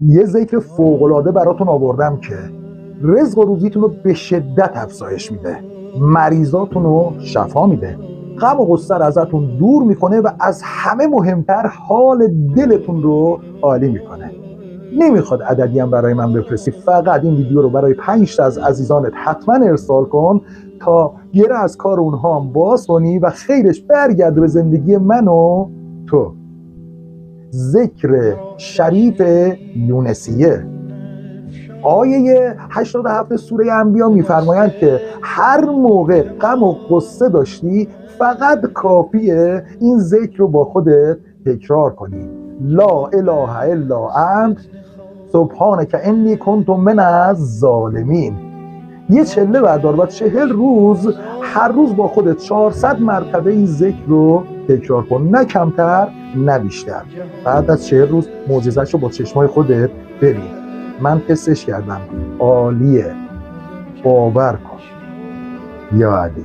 یه ذکر فوق‌العاده براتون آوردم که رزق و روزیتون رو به شدت افزایش میده، مریضاتون رو شفا میده، غم و غصه رو ازتون دور میکنه و از همه مهمتر حال دلتون رو عالی میکنه. نمیخواد عددی هم برای من بفرستی، فقط این ویدیو رو برای 5 تا از عزیزانت حتما ارسال کن تا گره از کار اونها هم باز کنی و خیرش برگرده به زندگی من و تو. ذکر شریف یونسیه. آیه 87 سوره انبیا میفرمایند که هر موقع غم و غصه داشتی فقط کافیه این ذکر رو با خودت تکرار کنی: لا اله الا انت سبحانک انی کنت من الظالمین. یه چله بردار و 40 روز هر روز با خودت 400 مرتبه این ذکر رو تکرار کن، نه کمتر نه بیشتر. بعد از 40 روز معجزه‌اش رو با چشمای خودت ببین. من تستش کردم، عالیه، باور کن. یا علی.